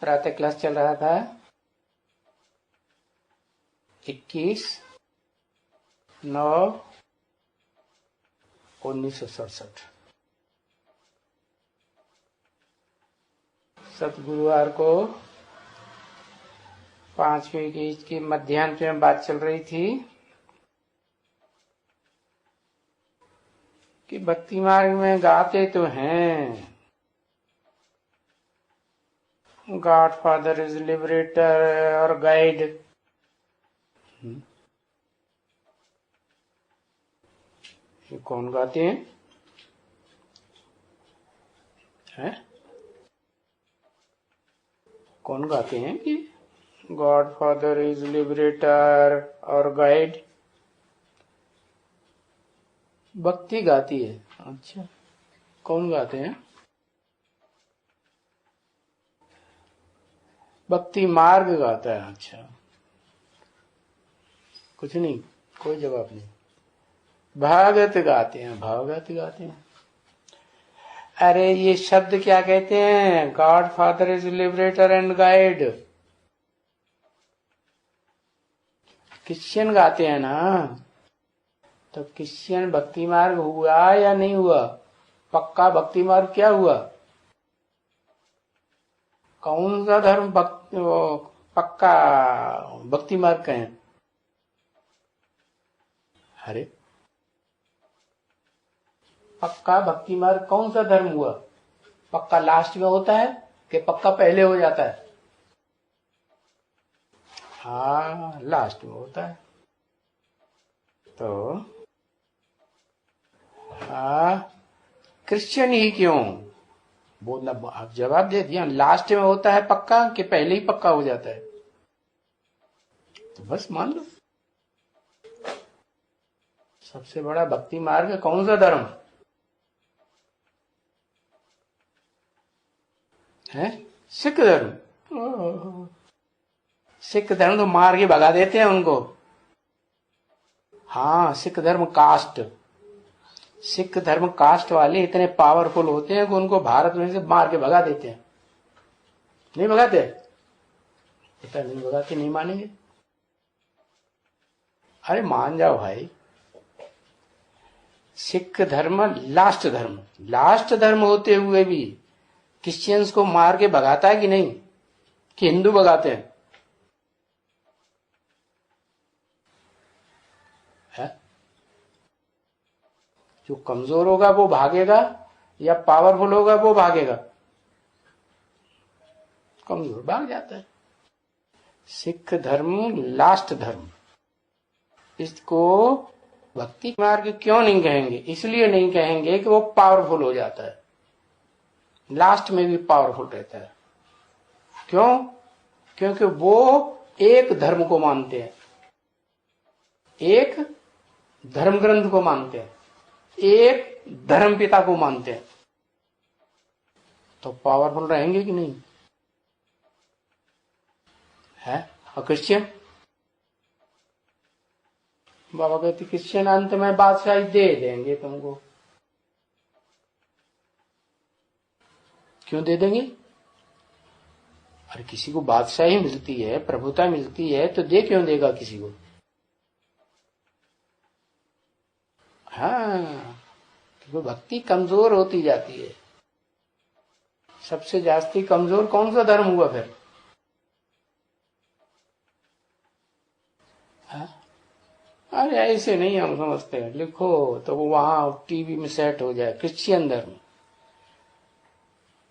प्रातः क्लास चल रहा था 21/9/1967। सतगुरुवार को 5वीं की मध्याह्न में बात चल रही थी कि भक्ति मार्ग में गाते तो हैं, गॉड फादर इज लिबरेटर और गाइड। ये कौन गाते हैं? कौन गाते हैं कि गॉड फादर इज लिबरेटर और गाइड? भक्ति गाती है। अच्छा, कौन गाते हैं? भक्ति मार्ग गाता है। अच्छा, कुछ नहीं, कोई जवाब नहीं। भागवत गाते हैं, भागवत गाते हैं। अरे ये शब्द क्या कहते हैं? God father is liberator and guide. Christian गाते हैं ना, तो क्रिश्चियन भक्ति मार्ग हुआ या नहीं हुआ? पक्का भक्ति मार्ग क्या हुआ? कौन सा धर्म पक्का भक्ति मार्ग का है? अरे पक्का भक्ति मार्ग कौन सा धर्म हुआ? पक्का लास्ट में होता है कि पक्का पहले हो जाता है? हाँ, लास्ट में होता है। तो क्रिश्चियन ही क्यों बोलना? आप जवाब दे दिया, लास्ट में होता है पक्का कि पहले ही पक्का हो जाता है? तो बस मान लो। सबसे बड़ा भक्ति मार्ग कौन सा धर्म है? सिख धर्म। सिख धर्म तो मार के भगा देते हैं उनको। हाँ, सिख धर्म कास्ट, सिख धर्म कास्ट वाले इतने पावरफुल होते हैं कि उनको भारत में से मार के भगा देते हैं। नहीं भगाते? पता नहीं भगाते, नहीं मानेंगे। अरे मान जाओ भाई, सिख धर्म लास्ट धर्म, लास्ट धर्म होते हुए भी क्रिश्चियंस को मार के भगाता है कि नहीं? कि हिंदू भगाते हैं? जो कमजोर होगा वो भागेगा या पावरफुल होगा वो भागेगा? कमजोर भाग जाता है। सिख धर्म लास्ट धर्म, इसको भक्ति मार्ग क्यों नहीं कहेंगे? इसलिए नहीं कहेंगे कि वो पावरफुल हो जाता है, लास्ट में भी पावरफुल रहता है। क्यों? क्योंकि वो एक धर्म को मानते हैं, एक धर्म ग्रंथ को मानते हैं, एक धर्म पिता को मानते हैं। तो पावरफुल रहेंगे कि नहीं? है? और क्रिश्चियन, बाबा कहते क्रिश्चियन अंत में बादशाही दे देंगे तुमको। क्यों दे देंगे? अरे किसी को बादशाही मिलती है, प्रभुता मिलती है, तो दे क्यों देगा किसी को? हाँ, क्योंकि भक्ति कमजोर होती जाती है। सबसे जास्ती कमजोर कौन सा धर्म हुआ फिर? हाँ? अरे ऐसे नहीं हम समझते हैं, लिखो तो वो वहां टीवी में सेट हो जाए, क्रिश्चियन धर्म।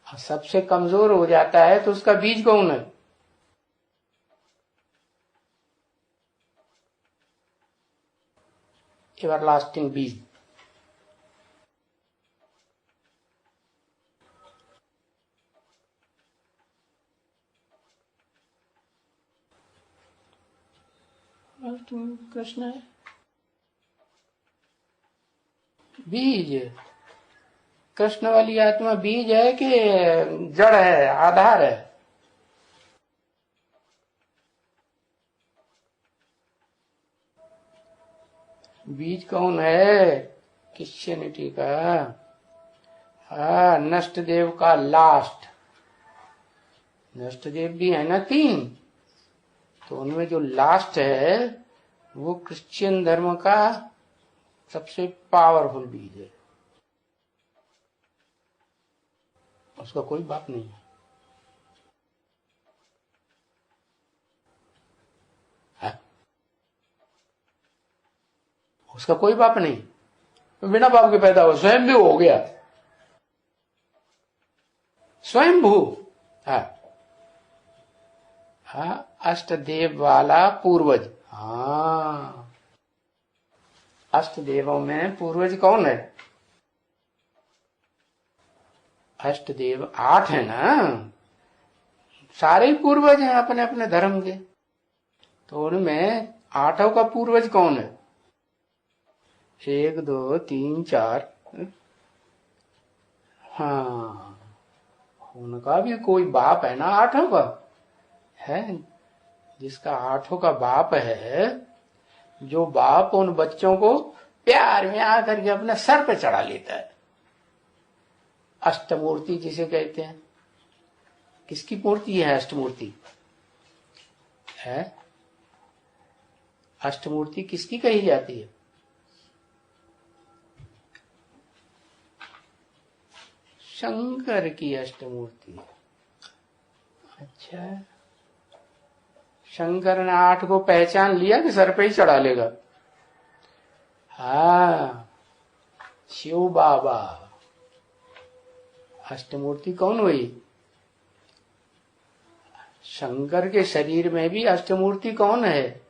सबसे कमजोर हो जाता है तो उसका बीज कौन है? एवरलास्टिंग बीज। तुम कृष्ण है बीज। कृष्ण वाली आत्मा बीज है कि जड़ है, आधार है? बीज कौन है? क्रिश्चियनिटी का। हाँ, नष्ट देव का लास्ट, नष्ट देव भी है ना 3, तो उनमें जो लास्ट है वो क्रिश्चियन धर्म का सबसे पावरफुल बीज है, उसका कोई बाप नहीं है, उसका कोई बाप नहीं, बिना बाप के पैदा हुआ, स्वयं भी हो गया, स्वयंभू। हाँ हाँ, अष्टदेव वाला पूर्वज। हाँ, अष्टदेवों में पूर्वज कौन है? अष्टदेव 8 है ना, सारे ही पूर्वज हैं अपने अपने धर्म के, तो उनमें 8 का पूर्वज कौन है? 1 2 3 4। हाँ, उनका भी कोई बाप है ना 8 का है, जिसका 8 का बाप है, जो बाप उन बच्चों को प्यार में आकर के अपने सर पे चढ़ा लेता है। अष्टमूर्ति जिसे कहते हैं, किसकी मूर्ति है अष्टमूर्ति? है अष्टमूर्ति किसकी कही जाती है? शंकर की अष्टमूर्ति। अच्छा, शंकर ने 8 को पहचान लिया कि सर पे ही चढ़ा लेगा? हाँ, शिव बाबा। अष्टमूर्ति कौन हुई? शंकर के शरीर में भी अष्टमूर्ति कौन है?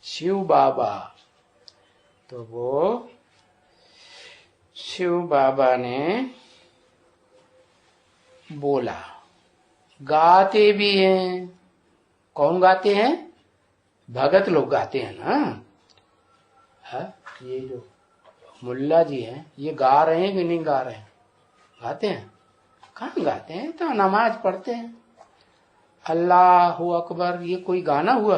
शिव बाबा। तो वो शिव बाबा ने बोला, गाते भी हैं। कौन गाते हैं? भगत लोग गाते हैं ना। ये जो मुल्ला जी हैं, ये गा रहे हैं कि नहीं गा रहे हैं? गाते हैं। कहाँ गाते हैं? तो नमाज पढ़ते हैं। अल्लाह अकबर, ये कोई गाना हुआ?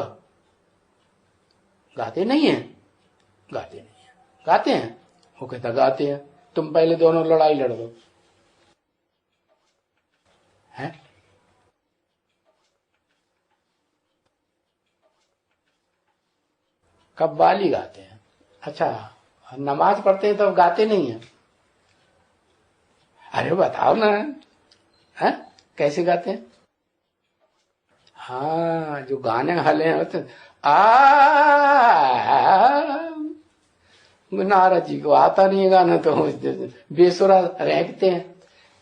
गाते नहीं है, गाते नहीं है। गाते हैं? वो कहता गाते हैं। तुम पहले दोनों लड़ाई लड़ दो। है कव्वाली गाते हैं। अच्छा, नमाज पढ़ते हैं तो गाते नहीं है? अरे बताओ ना, है कैसे गाते हैं? हाँ, जो गाने वाले हैं होते, नारद जी को आता नहीं है गाना, तो बेसुरा रहते हैं।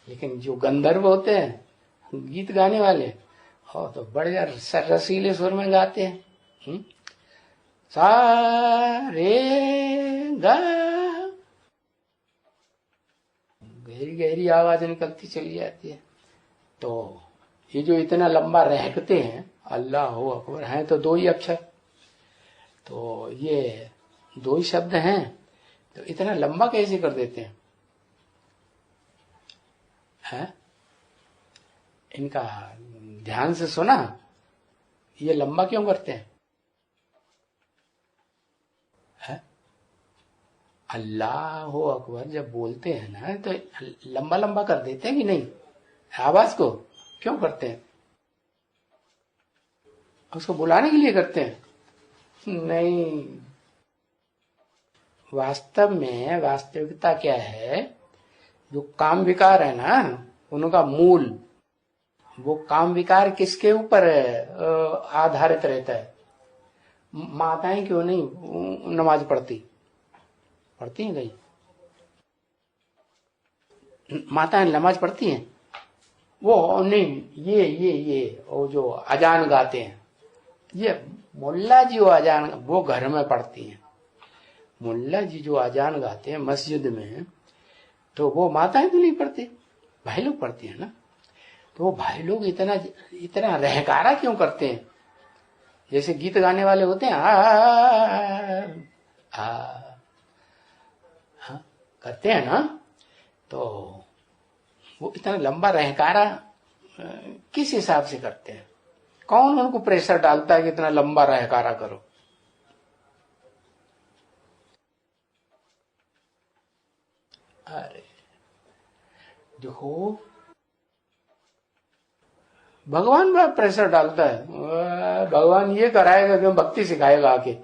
लेकिन जो गंधर्व होते हैं गीत गाने वाले, हो तो बढ़िया रसीले सुर में गाते हैं। सा रे गा, गहरी गहरी आवाज निकलती चली जाती है। तो ये जो इतना लंबा रहते हैं, अल्लाह अकबर, हैं तो 2 ही अक्षर, तो ये 2 ही शब्द हैं, तो इतना लंबा कैसे कर देते हैं? है? इनका ध्यान से सुना, ये लंबा क्यों करते हैं? है? अल्लाह अकबर जब बोलते हैं ना, तो लंबा लंबा कर देते हैं कि नहीं? आवाज को क्यों करते हैं? उसको बुलाने के लिए करते हैं? नहीं, वास्तव में वास्तविकता क्या है, जो काम विकार है ना, उनका मूल, वो काम विकार किसके ऊपर आधारित रहता है? माताएं क्यों नहीं नमाज पढ़ती? पढ़ती हैं कहीं? माताएं नमाज पढ़ती हैं? वो नहीं, ये वो जो अजान गाते हैं, ये मुल्ला जी वो अजान वो घर में पढ़ती हैं। मुल्ला जी जो अजान गाते हैं मस्जिद में, तो वो माताएं तो नहीं पढ़ती, भाई लोग पढ़ती है ना। तो वो भाई लोग इतना इतना रहकारा क्यों करते हैं? जैसे गीत गाने वाले होते हैं, करते हैं ना, तो वो इतना लंबा रहकारा किस हिसाब से करते हैं? कौन उनको प्रेशर डालता है कि इतना लंबा रहकारा करो? अरे देखो, भगवान बड़ा प्रेशर डालता है, भगवान ये कराएगा कि भक्ति सिखाएगा आके,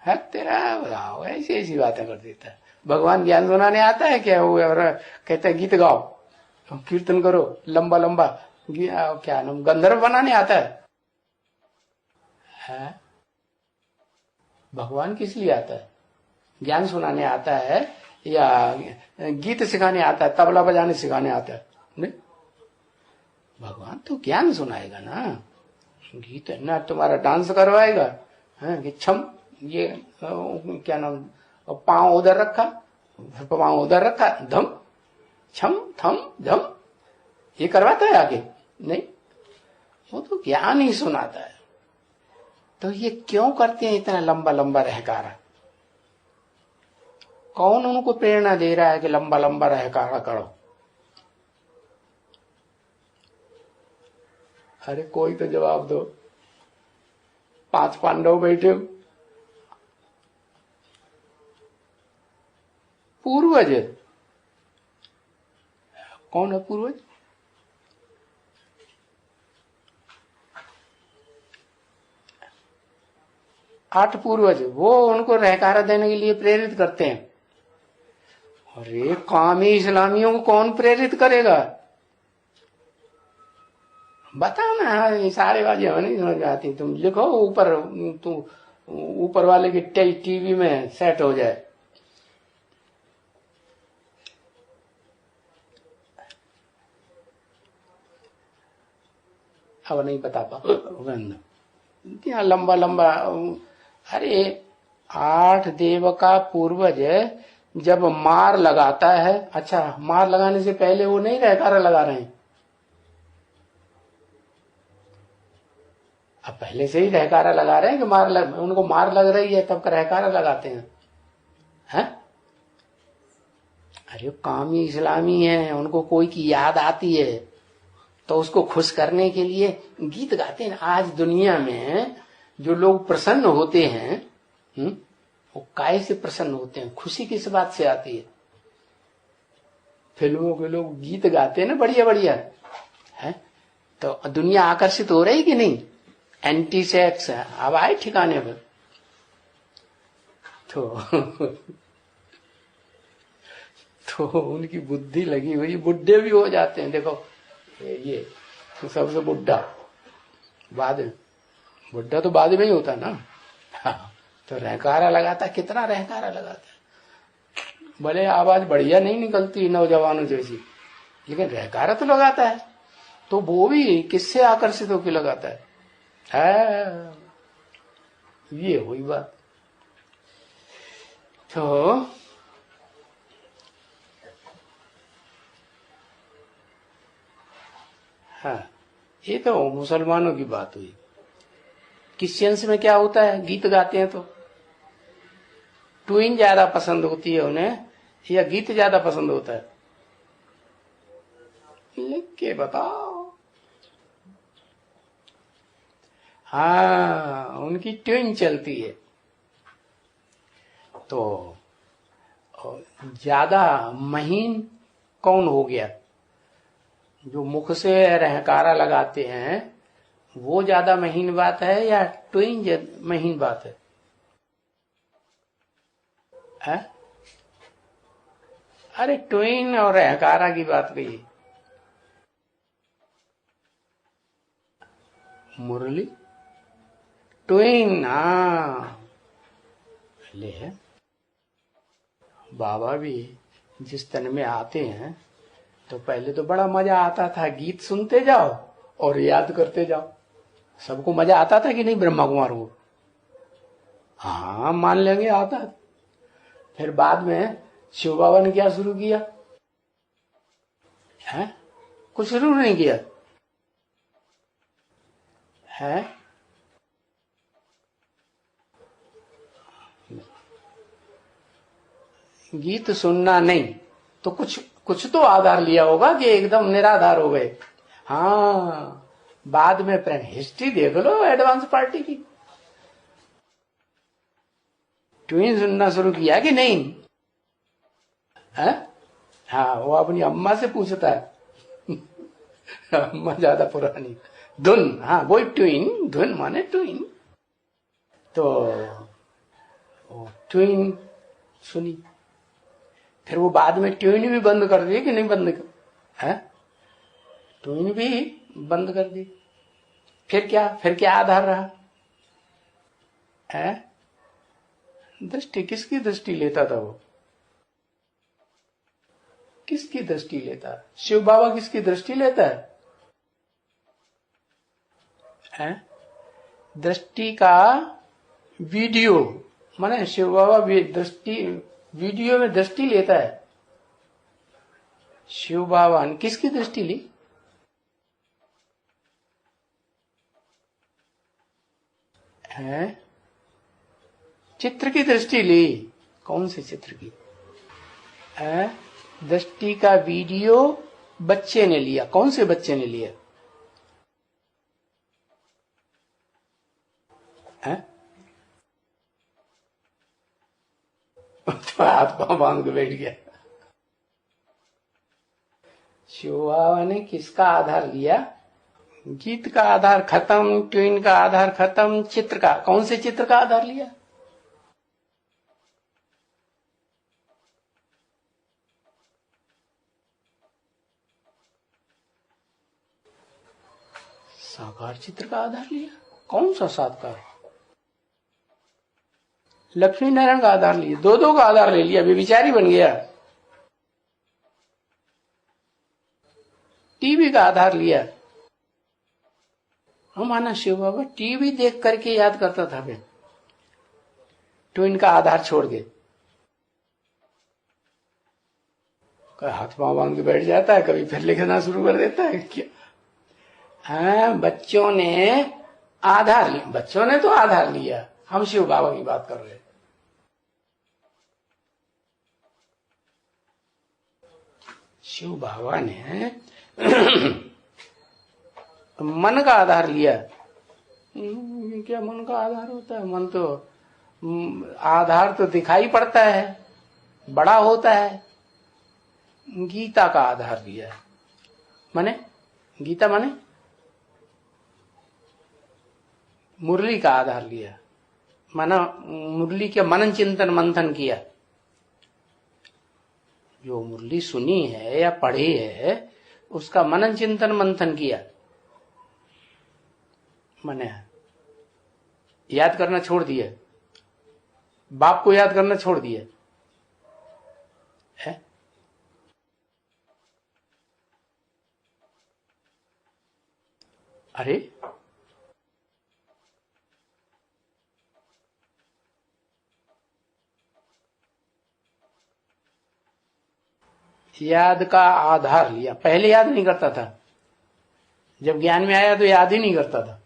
है तेरा बताओ, ऐसी ऐसी बातें कर देता है। भगवान ज्ञान सुनाने आता है क्या? वो कहता है गीत गाओ, कीर्तन करो लंबा लंबा, क्या नाम, गंधर्व बनाने आता है? भगवान किस लिए आता है? ज्ञान सुनाने आता है या गीत सिखाने आता है, तबला बजाने सिखाने आता है? नहीं, भगवान तो ज्ञान सुनाएगा ना। गीत ना तुम्हारा डांस करवाएगा, है कि छम, ये क्या नाम, पांव उधर रखा, पांव उधर रखा, धम छम थम धम, ये करवाता है आगे? नहीं, वो तो ज्ञान ही सुनाता है। तो ये क्यों करते हैं इतना लंबा लंबा रहकारा? कौन उनको प्रेरणा दे रहा है कि लंबा लंबा रहकारा करो? अरे कोई तो जवाब दो। 5 पांडव बैठे, पूर्वज, कौन है पूर्वज? आठ पूर्वज, वो उनको रहकारा देने के लिए प्रेरित करते हैं। अरे कामी इस्लामियों को कौन प्रेरित करेगा? बताओ ना, ये सारे बातें हमें नहीं समझ आती। तुम लिखो ऊपर, तू ऊपर वाले की टीवी में सेट हो जाए। अब नहीं बता पाऊंगा, लंबा लंबा। अरे 8 देव का पूर्वज जब मार लगाता है, अच्छा मार लगाने से पहले वो नहीं रहकारा लगा रहे हैं, अब पहले से ही रहकारा लगा रहे हैं कि उनको मार लग रही है तब रहकारा लगाते हैं? अरे कामी इस्लामी है, उनको कोई की याद आती है तो उसको खुश करने के लिए गीत गाते हैं। आज दुनिया में जो लोग प्रसन्न होते हैं, वो काय से प्रसन्न होते हैं? खुशी किस बात से आती है? फिल्मों के लोग गीत गाते हैं ना, बढ़िया बढ़िया, है तो दुनिया आकर्षित हो रही कि नहीं? एंटी सेक्स अब आए ठिकाने पर। तो उनकी बुद्धि लगी हुई, बुढ़े भी हो जाते हैं। देखो ये सबसे बुढ़ा बाद में, बुढ़ा तो बाद में ही होता ना। तो रहकारा लगाता, कितना रहकारा लगाता है। भले आवाज बढ़िया नहीं निकलती नौजवानों जैसी, लेकिन रहकारा तो लगाता है। तो वो भी किससे आकर्षित होकर लगाता है? ये हुई बात। तो हाँ, ये तो मुसलमानों की बात हुई। क्रिश्चियंस में क्या होता है? गीत गाते हैं तो ट्यून ज्यादा पसंद होती है उन्हें या गीत ज्यादा पसंद होता है? लिख के बताओ। हाँ, उनकी ट्यून चलती है। तो ज्यादा महीन कौन हो गया? जो मुख से रहकारा लगाते हैं वो ज्यादा महीन बात है या ट्यून महीन बात है? अरे ट्यून और रहकारा की बात कही। मुरली ट्यून, ले है। बाबा भी जिस तन में आते हैं तो पहले तो बड़ा मजा आता था, गीत सुनते जाओ और याद करते जाओ। सबको मजा आता था कि नहीं ब्रह्मा कुमार को? हाँ, मान लेंगे आता। फिर बाद में शिव बाबा ने क्या शुरू किया है? कुछ शुरू नहीं किया है। गीत सुनना नहीं तो कुछ तो आधार लिया होगा कि एकदम निराधार हो गए। हाँ, बाद में फ्रेंड हिस्ट्री देख लो एडवांस पार्टी की, ट्यून सुनना शुरू किया कि नहीं है? हाँ, वो अपनी अम्मा से पूछता है ज्यादा पुरानी धुन, हाँ वही ट्विन, धुन माने ट्विन। तो ट्विन सुनी, फिर वो बाद में ट्विन भी बंद कर दी कि नहीं बंद कर, है ट्विन भी बंद कर दी। फिर क्या आधार रहा है? दृष्टि। किसकी दृष्टि लेता था वो? किसकी दृष्टि लेता? शिव बाबा किसकी दृष्टि लेता है? दृष्टि का वीडियो, माने शिव बाबा दृष्टि, वीडियो में दृष्टि लेता है। शिव बाबा ने किसकी दृष्टि ली? है चित्र की दृष्टि ली। कौन से चित्र की? है दृष्टि का वीडियो बच्चे ने लिया। कौन से बच्चे ने लिया? है तो हाथ पांव बांध के बैठ गया। शिव बाबा ने किसका आधार लिया? गीत का आधार खत्म, ट्विन का आधार खत्म, चित्र का। कौन से चित्र का आधार लिया? साकार चित्र का आधार लिया। कौन सा साकार? लक्ष्मी नारायण का आधार लिया। दो का आधार ले लिया, विचारी बन गया। टीवी का आधार लिया। हमारा शिव बाबा टीवी देख करके याद करता था। फिर ट्विन का आधार छोड़ के हाथ पांव बांध के बैठ जाता है, कभी फिर लिखना शुरू कर देता है। क्या बच्चों ने आधार लिया। बच्चों ने तो आधार लिया, हम शिव बाबा की बात कर रहे हैं। शिव बाबा ने मन का आधार लिया। क्या मन का आधार होता है? मन तो आधार तो दिखाई पड़ता है, बड़ा होता है। गीता का आधार लिया। माने गीता माने मुरली का आधार लिया। माना मुरली के मनन चिंतन मंथन किया। जो मुरली सुनी है या पढ़ी है उसका मनन चिंतन मंथन किया। माने याद करना छोड़ दिया, बाप को याद करना छोड़ दिया है। अरे याद का आधार लिया। पहले याद नहीं करता था, जब ज्ञान में आया तो याद ही नहीं करता था।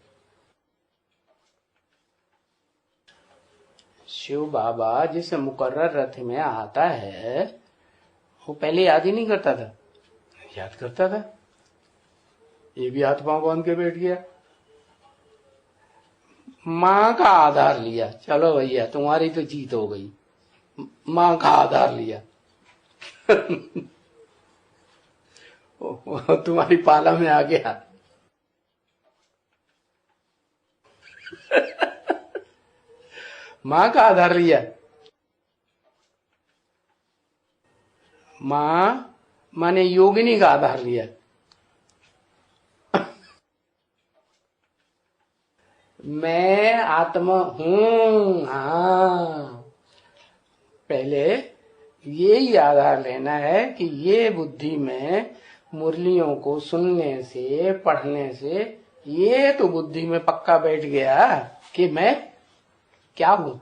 शिव बाबा जिस मुकर्रर रथ में आता है वो पहले याद ही नहीं करता था, याद करता था। ये भी हाथ पांव बांध के बैठ गया। मां का आधार लिया। चलो भैया तुम्हारी तो जीत हो गई, मां का आधार लिया। तुम्हारी पाला में आ गया। मां का आधार लिया। मां माने योगिनी का आधार लिया। मैं आत्मा हूं। हाँ पहले यही आधार लेना है कि ये बुद्धि में मुरलियों को सुनने से पढ़ने से ये तो बुद्धि में पक्का बैठ गया कि मैं क्या हूं,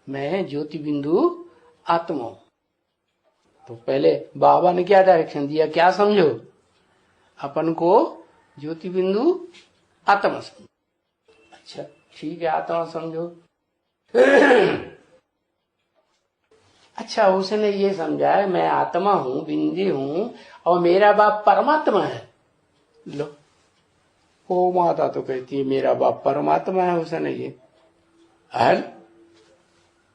मैं ज्योति बिंदु आत्मा हूं। तो पहले बाबा ने क्या डायरेक्शन दिया? क्या समझो? अपन को ज्योति बिंदु आत्मा समझो। अच्छा ठीक है, आत्मा समझो। अच्छा उसने ये समझा है मैं आत्मा हूं, बिंदी हूं और मेरा बाप परमात्मा है। लो ओ माता तो कहती है मेरा बाप परमात्मा है। उसने ये हल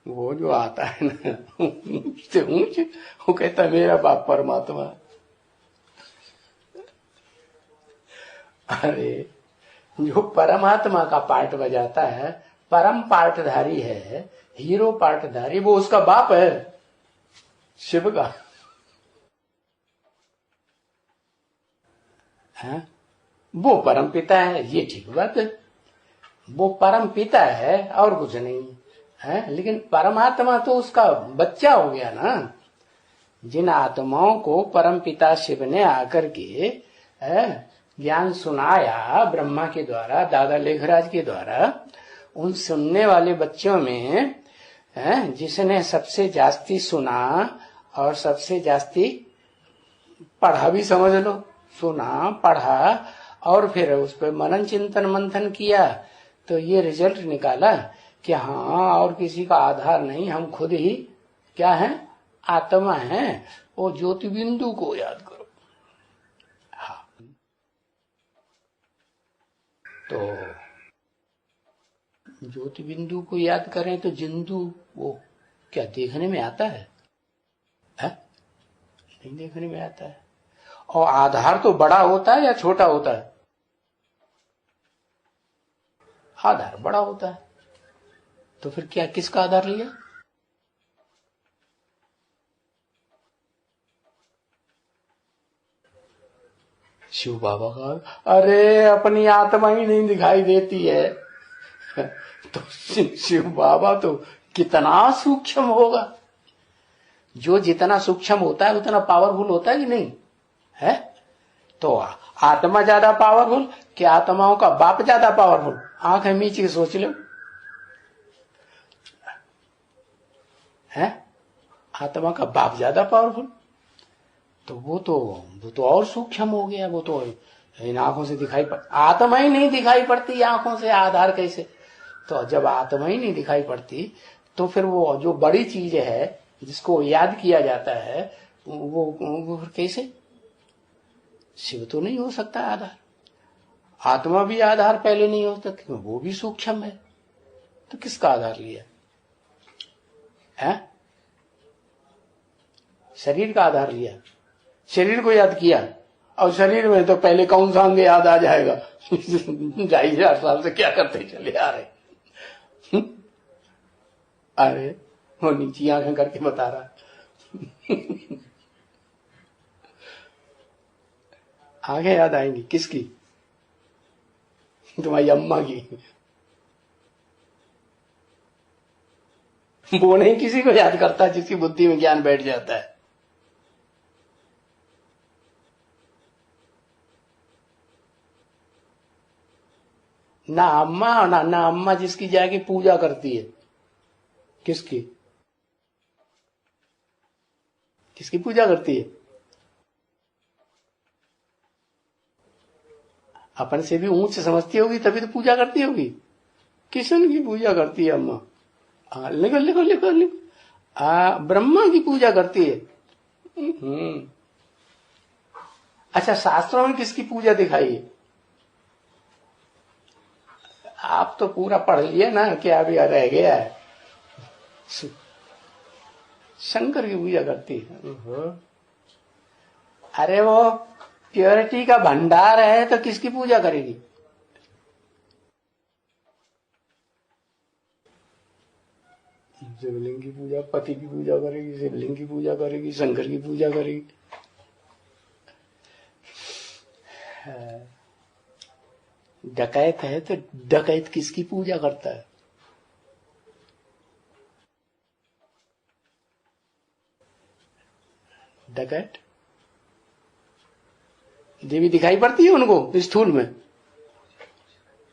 वो जो आता है ना ऊंच ऊंच, वो कहता है मेरा बाप परमात्मा है। अरे जो परमात्मा का पार्ट बजाता है, परम पार्टधारी है, हीरो पार्टधारी, वो उसका बाप है शिव का। है? वो परम पिता है, ये ठीक बात है, वो परम पिता है और कुछ नहीं है। लेकिन परमात्मा तो उसका बच्चा हो गया ना। जिन आत्माओं को परम पिता शिव ने आकर के ज्ञान सुनाया ब्रह्मा के द्वारा, दादा लेखराज के द्वारा, उन सुनने वाले बच्चों में जिसने सबसे जास्ती सुना और सबसे जास्ती पढ़ा भी, समझ लो, सुना पढ़ा और फिर उस पर मनन चिंतन मंथन किया, तो ये रिजल्ट निकाला कि हाँ, और किसी का आधार नहीं, हम खुद ही क्या है, आत्मा है। वो ज्योति बिंदु को याद करो। हाँ, तो ज्योति बिंदु को याद करें तो जिंदू वो क्या देखने में आता है? नहीं देखने में आता है। और आधार तो बड़ा होता है या छोटा होता है? आधार बड़ा होता है। तो फिर क्या, किसका आधार लिया? शिव बाबा का। अरे अपनी आत्मा ही नहीं दिखाई देती है तो शिव बाबा तो कितना सूक्ष्म होगा। जो जितना सूक्ष्म होता है उतना पावरफुल होता है कि नहीं है? तो आत्मा ज्यादा पावरफुल कि आत्माओं का बाप ज्यादा पावरफुल? आंख है मीच के सोच लो, है? आत्मा का बाप ज्यादा पावरफुल, तो वो तो और सूक्ष्म हो गया। वो तो इन आंखों से दिखाई आत्मा ही नहीं दिखाई पड़ती आंखों से, आधार कैसे? तो जब आत्मा ही नहीं दिखाई पड़ती तो फिर वो जो बड़ी चीज है जिसको याद किया जाता है वो कैसे? शिव तो नहीं हो सकता आधार, आत्मा भी आधार पहले नहीं हो सकती, वो भी सूक्ष्म है। तो किसका आधार लिया है? शरीर का आधार लिया, शरीर को याद किया। और शरीर में तो पहले कौन सा अंग याद आ जाएगा 2,500 साल से क्या करते चले आ रहे अरे वो नीची आंखें करके बता रहा आंखें याद आएंगी किसकी? तुम्हारी अम्मा की। वो नहीं किसी को याद करता जिसकी बुद्धि में ज्ञान बैठ जाता है। ना अम्मा ना अम्मा जिसकी जाके पूजा करती है। किसकी? किसकी पूजा करती है? अपन से भी ऊंच समझती होगी तभी तो पूजा करती होगी। किशन की पूजा करती है अम्मा? लिखो लिखो लिखो लिखो। ब्रह्मा की पूजा करती है। अच्छा, शास्त्रों में किसकी पूजा दिखाई है? आप तो पूरा पढ़ लिए ना, क्या अभी रह गया है? शंकर की पूजा करती है। अरे वो प्योरिटी का भंडार है तो किसकी पूजा करेगी? शिवलिंग की पूजा, पति की पूजा करेगी, शिवलिंग की पूजा करेगी, शंकर की पूजा करेगी। डकैत है तो डकैत किसकी पूजा करता है? डकैत देवी दिखाई पड़ती है उनको स्थूल में?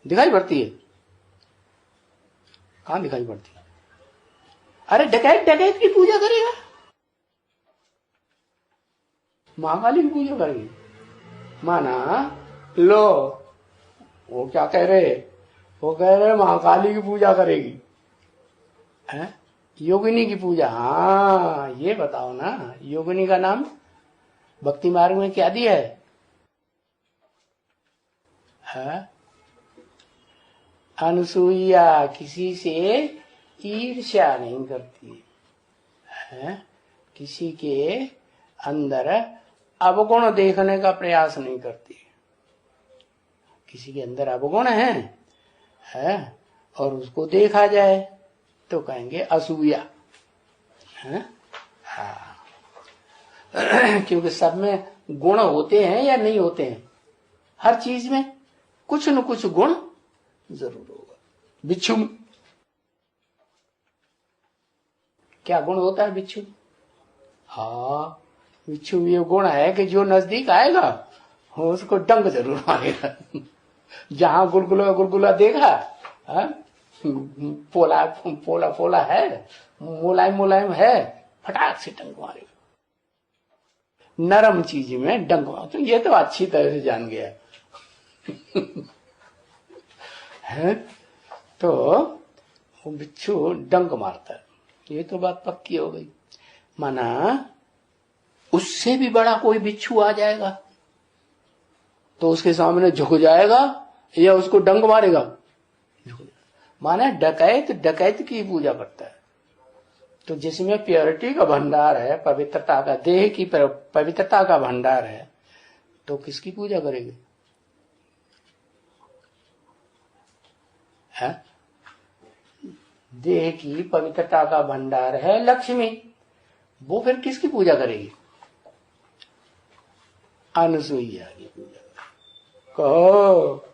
दिखाई पड़ती है? कहां दिखाई पड़ती है? अरे डकैत डकैत की पूजा करेगा, महाकाली की पूजा करेगी। माना लो, वो क्या कह रहे? वो कह रहे महाकाली की पूजा करेगी, है? योगिनी की पूजा। हाँ, ये बताओ ना, योगिनी का नाम भक्ति मार्ग में क्या दिया है? अनुसुईया किसी से ईर्ष्या नहीं करती है, किसी के अंदर अवगुण देखने का प्रयास नहीं करती किसी के अंदर अवगुण है और उसको देखा जाए तो कहेंगे असूया है। हाँ। क्योंकि सब में गुण होते हैं या नहीं होते हैं, हर चीज में कुछ न कुछ गुण जरूर होगा। बिच्छू में क्या गुण होता है? बिच्छू, हाँ, बिच्छू ये गुण है कि जो नजदीक आएगा उसको डंक जरूर मारेगा। जहां गुलगुला गुलगुला देखा, पोला पोला पोला है, मुलायम मुलायम है, फटाक से डंक मारेगा। नरम चीज में डंक मार, तो ये तो अच्छी तरह से जान गया। है तो वो बिच्छू डंक मारता है, ये तो बात पक्की हो गई। माना उससे भी बड़ा कोई बिच्छू आ जाएगा तो उसके सामने झुक जाएगा या उसको डंक मारेगा? माना डकैत डकैत की पूजा करता है। तो जिसमें प्योरिटी का भंडार है, पवित्रता का, देह की पवित्रता का भंडार है, तो किसकी पूजा करेंगे? है? देह की पवित्रता का भंडार है लक्ष्मी, वो फिर किसकी पूजा करेगी? अनुसुईया की पूजा। कहो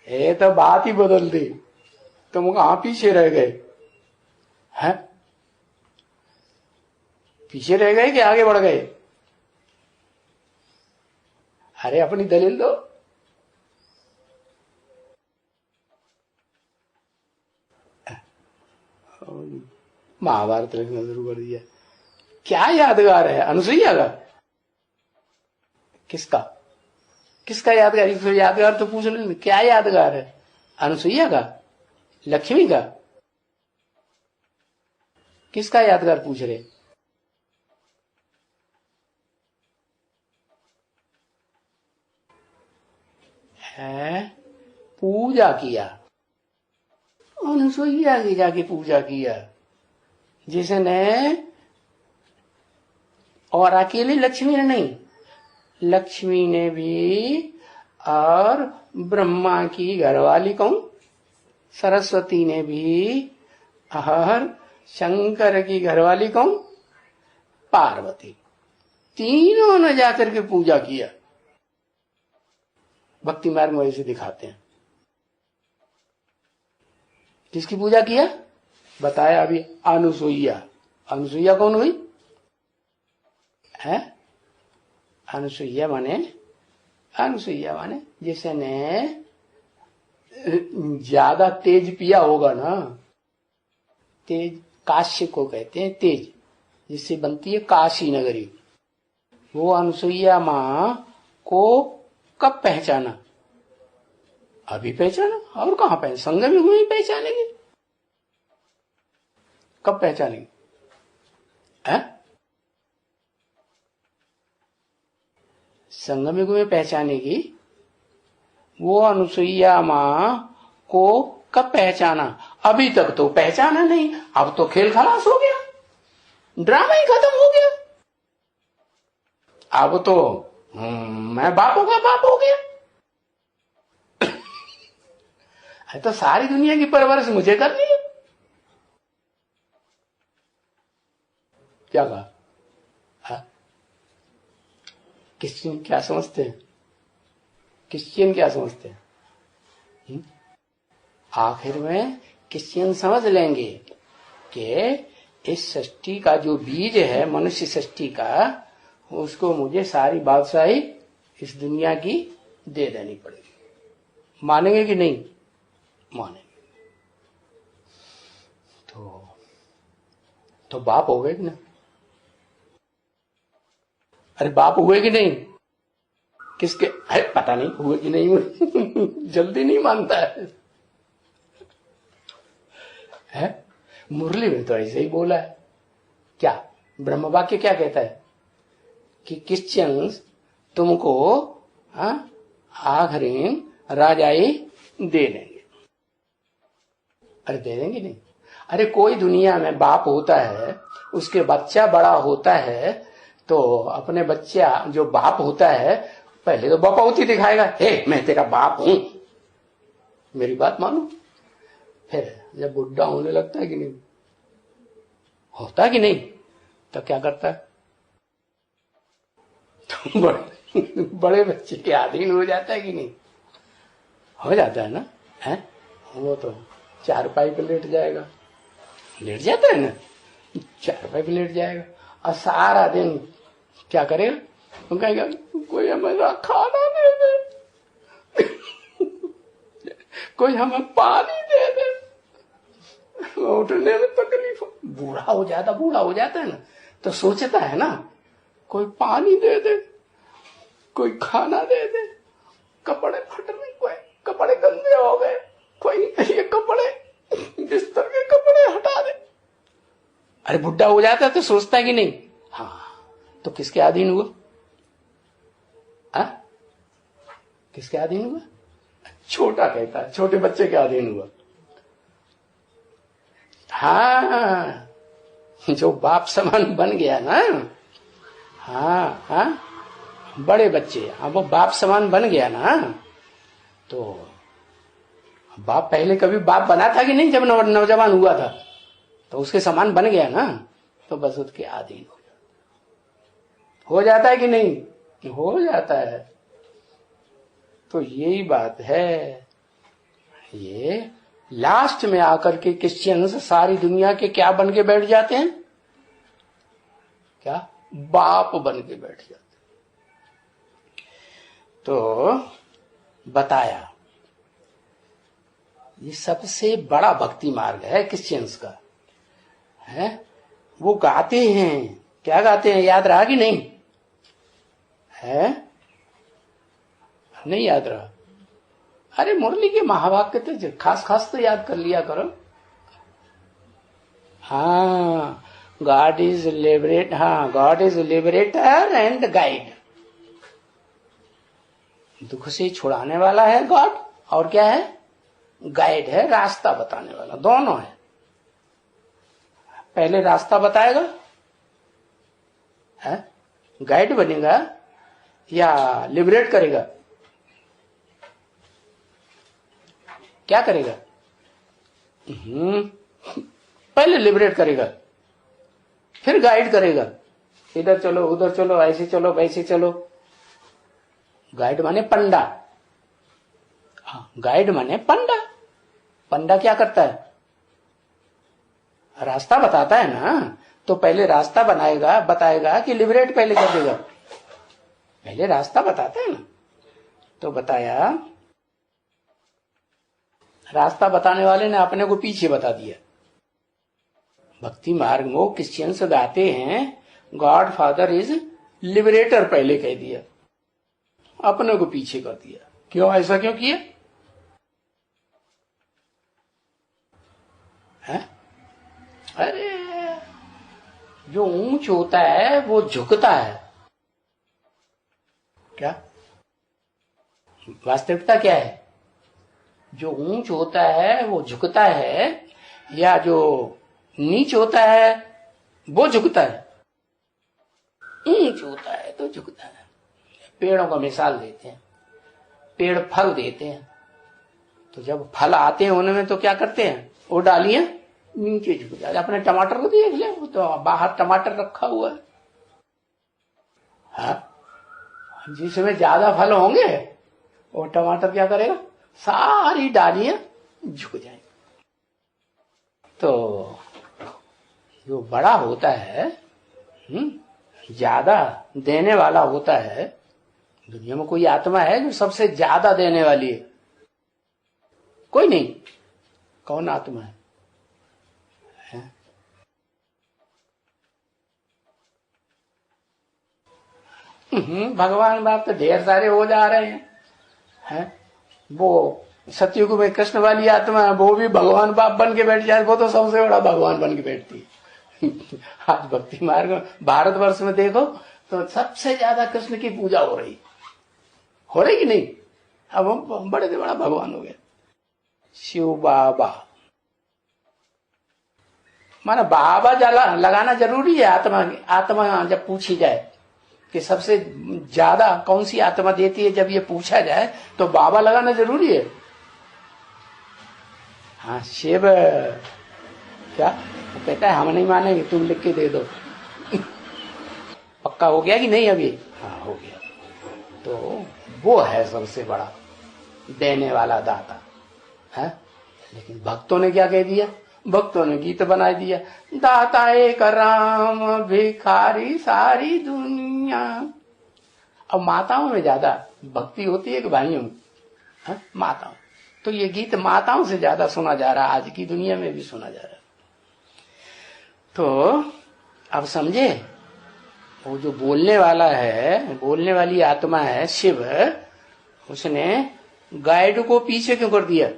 ये तो बात ही बदल दी, तुम कहां पीछे रह गए? हैं? पीछे रह गए कि आगे बढ़ गए? अरे अपनी दलील दो। महाभारत लिखना शुरू कर दिया। क्या यादगार है? अनुसुईया का? किसका किसका यादगार? यादगार तो पूछ लेंगे, क्या यादगार है? अनुसुईया का? लक्ष्मी का? किसका यादगार पूछ रहे? है पूजा किया, अनुसुईया की जाके पूजा किया जिसने, और अकेले लक्ष्मी ने नहीं, लक्ष्मी ने भी, और ब्रह्मा की घरवाली कौन? सरस्वती ने भी, और शंकर की घरवाली कौन? पार्वती। तीनों ने जाकर के पूजा किया। भक्ति मार्ग में ऐसे दिखाते हैं। किसकी पूजा किया? बताया अभी, अनुसुईया। अनुसुईया कौन हुई? है अनुसुईया माने जिसने ज्यादा तेज पिया होगा ना, तेज काश्य को कहते हैं, तेज जिससे बनती है काशी नगरी। वो अनुसुईया माँ को कब पहचाना? अभी पहचाना, और कहां पहचान? संगम युग में ही पहचानेंगे। कब पहचानेंगे? संगम युग में पहचानेगी। वो अनुसुईया माँ को कब पहचाना? अभी तक तो पहचाना नहीं, अब तो खेल खलास हो गया, ड्रामा ही खत्म हो गया। अब तो मैं बापों का बाप हो गया। तो सारी दुनिया की परवरिश मुझे करनी है। क्या कहा? क्रिश्चियन क्या समझते हैं? क्रिश्चियन क्या समझते हैं? आखिर में क्रिश्चियन समझ लेंगे कि इस सृष्टि का जो बीज है, मनुष्य सृष्टि का, उसको मुझे सारी बादशाही इस दुनिया की दे देनी पड़ेगी। मानेंगे कि नहीं मानेंगे? तो बाप हो गए कि ना? अरे बाप हुए कि नहीं? किसके? है पता नहीं हुए कि नहीं हुए। जल्दी नहीं मानता है? मुरली में तो ऐसे ही बोला है। क्या ब्रह्म वाक्य क्या कहता है? कि क्रिश्चियंस तुमको आखिरी राजाई दे देंगे। अरे दे देंगे नहीं? अरे कोई दुनिया में बाप होता है, उसके बच्चा बड़ा होता है, तो अपने बच्चा जो बाप होता है पहले तो बपौती दिखाएगा, हे मैं तेरा बाप हूं, मेरी बात मानो। फिर जब बुढ़ा होने लगता है कि नहीं, होता है कि नहीं, तो क्या करता है, तो बड़े बच्चे के अधीन हो जाता है कि नहीं, हो जाता है ना, है? वो तो चारपाई पे लेट जाएगा, लेट जाता है ना, चारपाई पे लेट जाएगा और सारा दिन क्या करेगा, वो कहेगा कोई हमें खाना दे दे, कोई हमें पानी दे दे, उठने में तकलीफ। बूढ़ा हो जाता है ना, तो सोचता है ना, कोई पानी दे दे, कोई खाना दे दे, कपड़े फट रहे, कोई कपड़े गंदे हो गए, कोई ये कपड़े बिस्तर के कपड़े हटा दे। अरे बुढ़ा हो जाता है तो सोचता है कि नहीं, हाँ, तो किसके अधीन हुआ, किसके अधीन हुआ, छोटा कहता है, छोटे बच्चे के अधीन हुआ। हाँ, जो बाप समान बन गया ना, हाँ, बड़े बच्चे, हाँ, वो बाप समान बन गया ना, तो बाप पहले कभी बाप बना था कि नहीं, जब नौजवान हुआ था तो उसके समान बन गया ना, तो बस उसके अधीन हो जाता है कि नहीं, हो जाता है। तो यही बात है, ये लास्ट में आकर के क्रिश्चियंस सारी दुनिया के क्या बन के बैठ जाते हैं, क्या बाप बन के बैठ जाते हैं। तो बताया ये सबसे बड़ा भक्ति मार्ग है क्रिश्चियंस का, है? वो गाते हैं, क्या गाते हैं, याद रहा कि नहीं, है? नहीं याद रहा? अरे मुरली के महावाक्य तो खास तो याद कर लिया करो। हाँ, गॉड इज लिबरेट, हाँ, God is liberator and guide. दुख से छुड़ाने वाला है गॉड, और क्या है, गाइड है, रास्ता बताने वाला, दोनों है। पहले रास्ता बताएगा, है? गाइड बनेगा या लिबरेट करेगा, क्या करेगा? पहले लिबरेट करेगा, फिर गाइड करेगा, इधर चलो उधर चलो, ऐसे चलो वैसे चलो। गाइड माने पंडा, हाँ, गाइड माने पंडा। पंडा क्या करता है, रास्ता बताता है ना, तो पहले रास्ता बताएगा कि लिबरेट पहले कर देगा, पहले रास्ता बताता है ना। तो बताया, रास्ता बताने वाले ने अपने को पीछे बता दिया। भक्ति मार्ग में क्रिश्चियंस गाते हैं गॉड फादर इज लिबरेटर, पहले कह दिया, अपने को पीछे कर दिया। क्यों, ऐसा क्यों किया है? अरे जो ऊंच होता है वो झुकता है, क्या वास्तविकता क्या है, जो ऊंच होता है वो झुकता है, या जो नीच होता है वो झुकता है? ऊंच होता है तो झुकता है। पेड़ों का मिसाल देते हैं, पेड़ फल देते हैं, तो जब फल आते हैं उनमें तो क्या करते हैं, वो डालियां नीचे झुक जाते। अपने टमाटर को देख ले, वो तो बाहर टमाटर रखा हुआ है, हाँ? जिसमें ज्यादा फल होंगे वो टमाटर क्या करेगा, सारी डालियां झुक जाएंगी। तो जो बड़ा होता है, ज्यादा देने वाला होता है, दुनिया में कोई आत्मा है जो सबसे ज्यादा देने वाली है? कोई नहीं। कौन आत्मा है? भगवान बाप तो ढेर सारे हो जा रहे हैं। वो सतयुग में कृष्ण वाली आत्मा है, वो भी भगवान बाप बन के बैठ जाए, वो तो सबसे बड़ा भगवान बन के बैठती है। आज भक्ति मार्ग में भारतवर्ष में देखो तो सबसे ज्यादा कृष्ण की पूजा हो रही कि नहीं? अब हम बड़े से बड़ा भगवान हो गए। शिव बाबा माना बाबा लगाना जरूरी है। आत्मा जब पूछी जाए कि सबसे ज्यादा कौन सी आत्मा देती है, जब ये पूछा जाए तो बाबा लगाना जरूरी है। हाँ शिव क्या वो कहता है हम नहीं मानेंगे, तुम लिख के दे दो। पक्का हो गया कि नहीं अभी? हाँ हो गया। तो वो है सबसे बड़ा देने वाला दाता है। लेकिन भक्तों ने क्या कह दिया? भक्तों ने गीत बना दिया, दाता एक राम भिखारी सारी दुनिया। अब माताओं में ज्यादा भक्ति होती है कि भाइयों में? माताओं। तो ये गीत माताओं से ज्यादा सुना जा रहा है, आज की दुनिया में भी सुना जा रहा है। तो अब समझे, वो जो बोलने वाला है, बोलने वाली आत्मा है शिव, उसने गाइड को पीछे क्यों कर दिया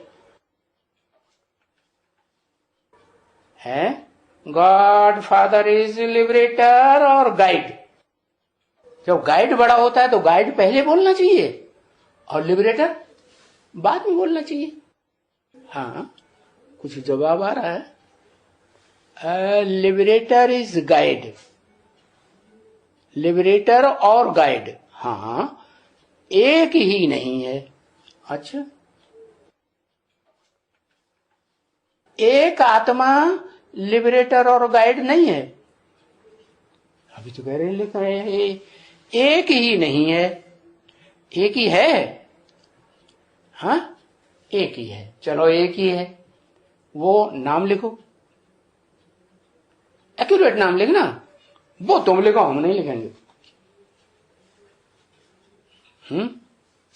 है? गॉड फादर इज लिबरेटर और गाइड। जब गाइड बड़ा होता है तो गाइड पहले बोलना चाहिए और लिबरेटर बाद में बोलना चाहिए। हाँ कुछ जवाब आ रहा है। लिबरेटर इज गाइड, लिबरेटर और गाइड हाँ एक ही नहीं है। अच्छा, एक आत्मा लिबरेटर और गाइड नहीं है? अभी तो कह रहे लिखा है एक ही नहीं है। एक ही है? हाँ एक ही है। चलो एक ही है, वो नाम लिखो, एक्यूरेट नाम लिखना। वो तुम लिखो, हम नहीं लिखेंगे।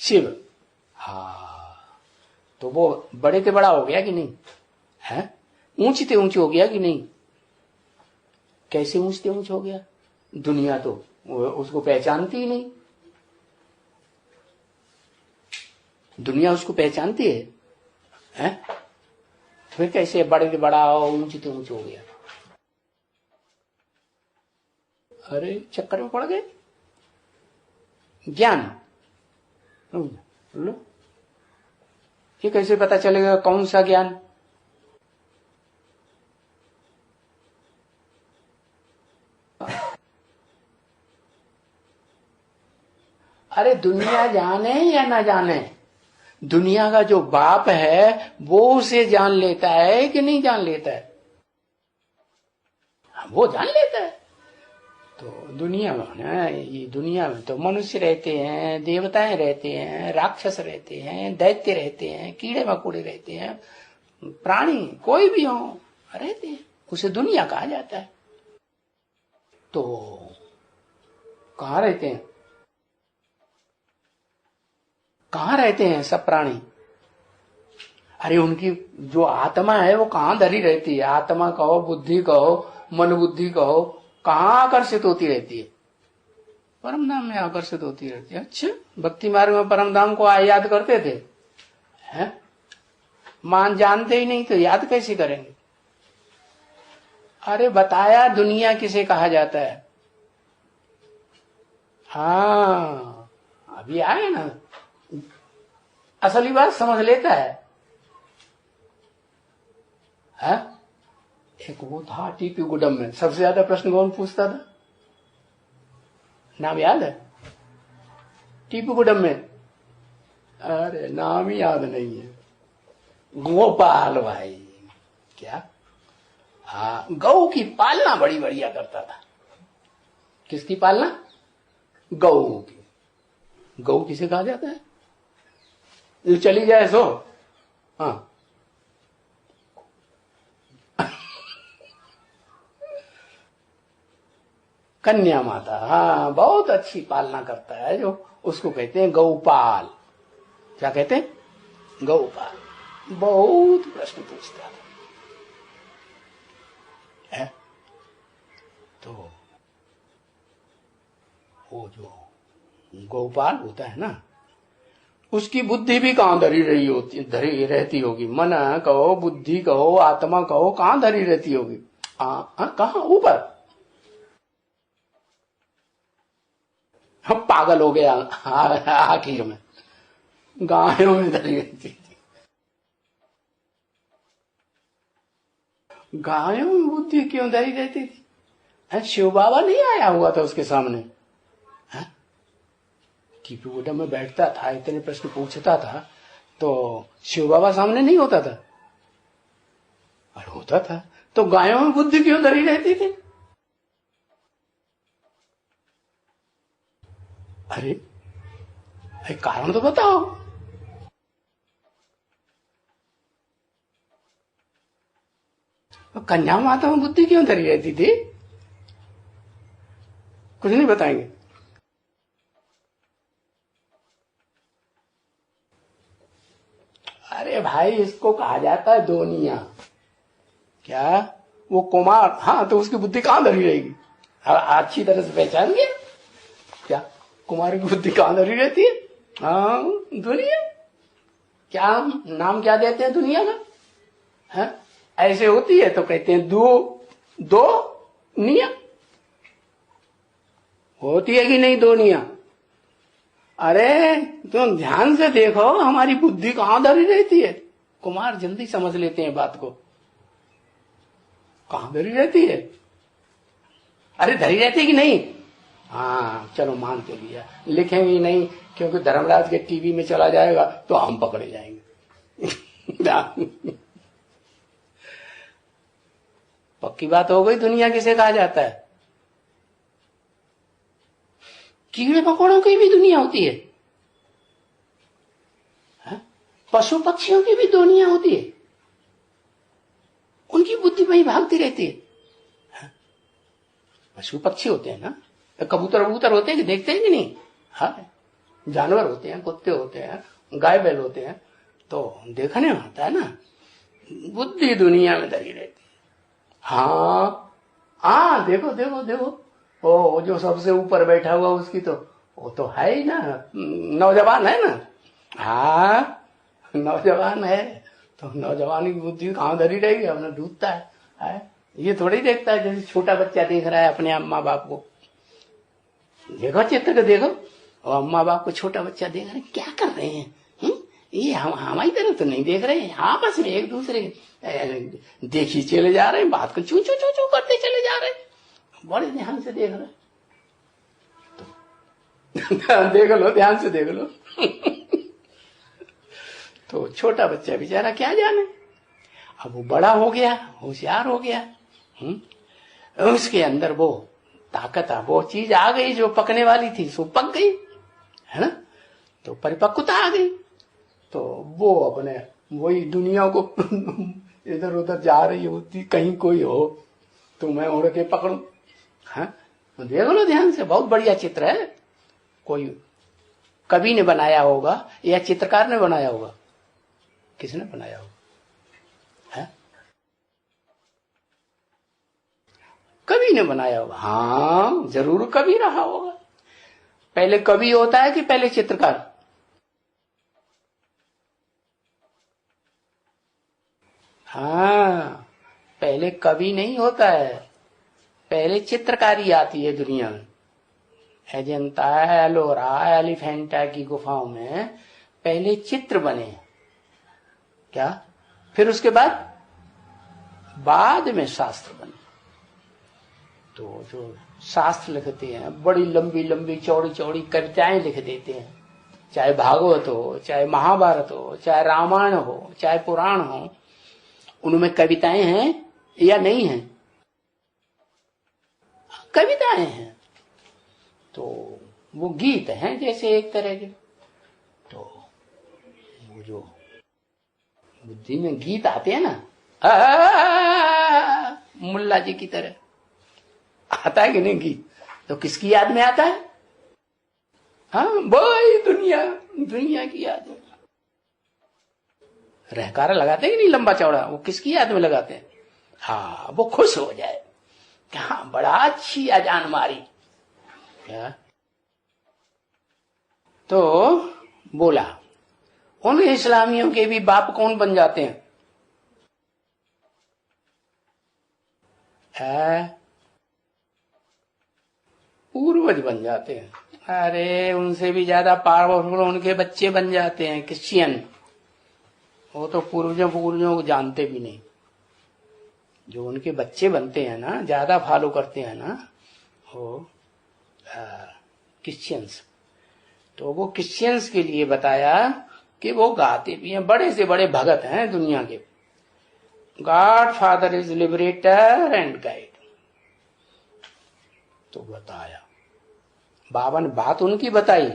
शिव। हाँ तो वो बड़े से बड़ा हो गया कि नहीं है? ऊंची से ऊंची हो गया कि नहीं? कैसे ऊंच से ऊंच हो गया? दुनिया तो उसको पहचानती ही नहीं, दुनिया उसको पहचानती है? फिर कैसे बड़े से बड़ा और ऊंची से ऊंच हो गया? अरे चक्कर में पड़ गए। ज्ञान लो, ये कैसे पता चलेगा कौन सा ज्ञान? अरे दुनिया जाने या ना जाने, दुनिया का जो बाप है वो उसे जान लेता है कि नहीं जान लेता है? वो जान लेता है। तो दुनिया में ना, ये दुनिया में तो मनुष्य रहते हैं, देवताएं रहते हैं, राक्षस रहते हैं, दैत्य रहते हैं, कीड़े मकोड़े रहते हैं, प्राणी कोई भी हो रहते हैं, उसे दुनिया कहा जाता है। तो कहाँ रहते हैं? कहाँ रहते हैं सब प्राणी? अरे उनकी जो आत्मा है वो कहाँ धरी रहती है? आत्मा कहो, बुद्धि कहो, मन बुद्धि कहो, कहाँ आकर्षित होती रहती है? परम धाम में आकर्षित होती रहती है। अच्छा, भक्ति मार्ग में परम धाम को याद करते थे हैं? मान जानते ही नहीं तो याद कैसे करेंगे? अरे बताया दुनिया किसे कहा जाता है। हाँ अभी आए ना, असली बात समझ लेता है। एक वो था टीपी गुडम में, सबसे ज्यादा प्रश्न कौन पूछता था? नाम याद है? टीपी गुडम में, अरे नाम ही याद नहीं है। गोपाल भाई क्या? हाँ गौ की पालना बड़ी बढ़िया करता था। किसकी पालना? गौ की। गौ किसे कहा जाता है? जो चली जाए सो। हाँ कन्या माता, हाँ बहुत अच्छी पालना करता है जो, उसको कहते हैं गौपाल। क्या कहते हैं? गौपाल। बहुत प्रश्न पूछता है। तो वो जो गौपाल होता है ना, उसकी बुद्धि भी कहां धरी रही होती, धरी रहती होगी? मन कहो, बुद्धि कहो, आत्मा कहो, कहां धरी रहती होगी? कहां? ऊपर। हम पागल हो गया आखिर में, गायों में धरी रहती थी। गायों में बुद्धि क्यों धरी रहती थी? शिव बाबा नहीं आया हुआ था उसके सामने? टीपी गुडम में बैठता था, इतने प्रश्न पूछता था, तो शिव बाबा सामने नहीं होता था? और होता था तो गायों में बुद्धि क्यों धरी रहती थी? अरे एक कारण तो बताओ। कन्या माता में बुद्धि क्यों धरी रहती थी? कुछ नहीं बताएंगे। अरे भाई इसको कहा जाता है दोनिया। क्या वो कुमार? हाँ, तो उसकी बुद्धि कहां धरी रहेगी? अच्छी तरह से पहचान गया क्या? कुमार की बुद्धि कहां धरी रहती है? हाँ, दुनिया। क्या नाम क्या देते हैं दुनिया का? है ऐसे होती है तो कहते हैं दो दो निया। होती है कि नहीं दो निया? अरे तुम ध्यान से देखो हमारी बुद्धि कहां धरी रहती है। कुमार जल्दी समझ लेते हैं बात को। कहां धरी रहती है? अरे धरी रहती है कि नहीं? हाँ चलो मान तो लिया, लिखेंगे नहीं क्योंकि धर्मराज के टीवी में चला जाएगा तो हम पकड़े जाएंगे। पक्की बात हो गई। दुनिया किसे कहा जाता है? कीड़े मकोड़ों की भी दुनिया होती है, पशु पक्षियों की भी दुनिया होती है, उनकी बुद्धि वही भागती रहती है। पशु पक्षी होते हैं ना, तो कबूतर वबूतर होते हैं कि देखते हैं कि नहीं? हाँ, जानवर होते हैं, कुत्ते होते हैं, गाय बैल होते हैं, तो देखने में आता है ना। बुद्धि दुनिया में धरी रहती है। हाँ हाँ, देखो देखो देखो, ओ जो सबसे ऊपर बैठा हुआ उसकी तो वो तो है ही ना, नौजवान है ना। हाँ नौजवान है तो नौजवान की बुद्धि कहां धरी रहेगी? अपना डूबता है। ये थोड़ी देखता है जैसे छोटा बच्चा देख रहा है अपने अम्मा बाप को। देखो चित्र को देखो, और अम्मा बाप को छोटा बच्चा देख रहे क्या कर रहे हैं? ये हमारी तरफ तो नहीं देख रहे हैं, आपस में एक दूसरे देखी चले जा रहे हैं, बात को चू चू चू चू करते चले जा रहे हैं, बड़े ध्यान से देख रहे तो देख लो, ध्यान से देख लो। तो छोटा बच्चा बेचारा क्या जाने, अब वो बड़ा हो गया, होशियार हो गया, उसके अंदर वो ताकत आ, वो चीज आ गई जो पकने वाली थी सो पक गई, है ना। तो परिपक्वता आ गई, तो वो अपने वही दुनिया को इधर उधर जा रही होती, कहीं कोई हो तो मैं उड़ के पकड़ू। हाँ देख लो ध्यान से, बहुत बढ़िया चित्र है। कोई कवि ने बनाया होगा या चित्रकार ने बनाया होगा? किसने बनाया होगा? है कवि ने बनाया होगा। हाँ जरूर कवि रहा होगा। पहले कवि होता है कि पहले चित्रकार? हाँ पहले कवि नहीं होता है, पहले चित्रकारी आती है दुनिया में। अजंता, एलोरा, एलिफेंटा की गुफाओं में पहले चित्र बने, क्या? फिर उसके बाद में शास्त्र बने। तो जो शास्त्र लिखते हैं बड़ी लंबी लंबी चौड़ी चौड़ी कविताएं लिख देते हैं, चाहे भागवत हो, चाहे महाभारत हो, चाहे रामायण हो, चाहे पुराण हो, उनमें कविताएं हैं या नहीं हैं? कविताएं हैं। तो वो गीत हैं जैसे एक तरह के। तो वो जो बुद्धि में गीत आते हैं ना, मुल्ला जी की तरह आता है कि नहीं गीत? तो किसकी याद में आता है? हाँ वही दुनिया की याद में। रहकारा लगाते हैं कि नहीं लंबा चौड़ा, वो किसकी याद में लगाते हैं? हाँ वो खुश हो जाए कि हाँ बड़ा अच्छी अजान मारी। क्या? तो बोला उन इस्लामियों के भी बाप कौन बन जाते हैं? पूर्वज बन जाते हैं। अरे उनसे भी ज्यादा पावरफुल उनके बच्चे बन जाते हैं, क्रिश्चियन। वो तो पूर्वजों को जानते भी नहीं। जो उनके बच्चे बनते हैं ना, ज्यादा फॉलो करते हैं ना, वो क्रिश्चियंस। तो वो क्रिश्चियंस के लिए बताया कि वो गाते भी हैं, बड़े से बड़े भगत हैं दुनिया के। God father is liberator and guide. तो बताया, बाबा ने बात उनकी बताई,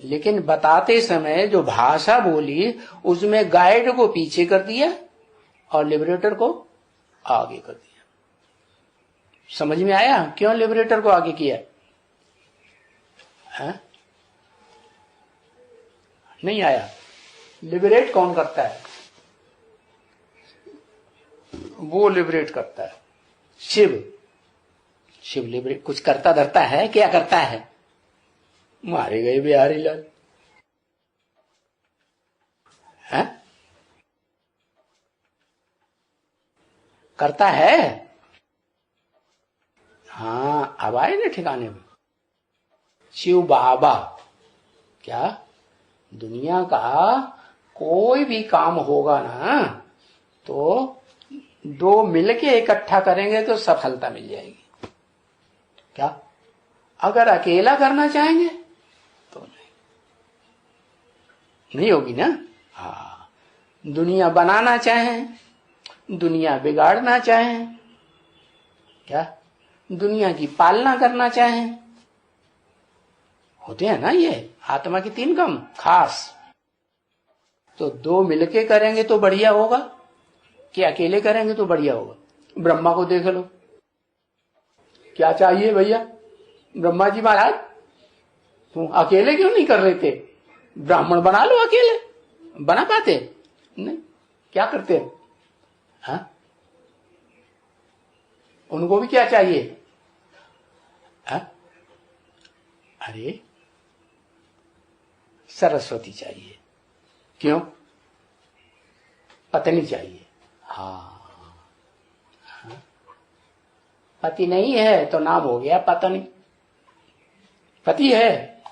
लेकिन बताते समय जो भाषा बोली उसमें गाइड को पीछे कर दिया और लिबरेटर को आगे कर दिया। समझ में आया क्यों लिबरेटर को आगे किया? है? नहीं आया। लिबरेट कौन करता है? वो लिबरेट करता है शिव। शिव लिबरेट कुछ करता धरता है? क्या करता है? मारे गए बिहारी लाल। है? करता है। हाँ, अब आए ना ठिकाने में। शिव बाबा क्या दुनिया का कोई भी काम होगा ना तो दो मिलके इकट्ठा करेंगे तो सफलता मिल जाएगी। क्या अगर अकेला करना चाहेंगे तो नहीं होगी ना। हाँ, दुनिया बनाना चाहें, दुनिया बिगाड़ना चाहें, क्या दुनिया की पालना करना चाहें, होते हैं ना ये आत्मा की तीन काम खास। तो दो मिलके करेंगे तो बढ़िया होगा कि अकेले करेंगे तो बढ़िया होगा। ब्रह्मा को देख लो, क्या चाहिए भैया? ब्रह्मा जी महाराज तुम अकेले क्यों नहीं कर रहे थे? ब्राह्मण बना लो। अकेले बना पाते नहीं? क्या करते? हाँ, उनको भी क्या चाहिए? हाँ? अरे सरस्वती चाहिए। क्यों? पत्नी चाहिए। हाँ, पति नहीं है तो नाम हो गया पत्नी। पति है,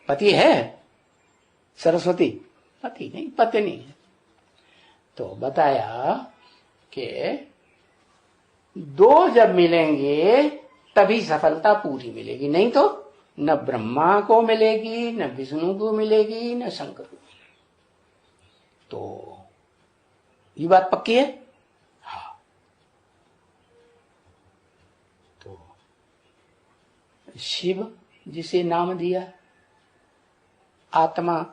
पति है, सरस्वती पति नहीं पत्नी है। तो बताया कि दो जब मिलेंगे तभी सफलता पूरी मिलेगी, नहीं तो न ब्रह्मा को मिलेगी, न विष्णु को मिलेगी, न शंकर को मिलेगी। तो ये बात पक्की है। हाँ, तो शिव जिसे नाम दिया, आत्मा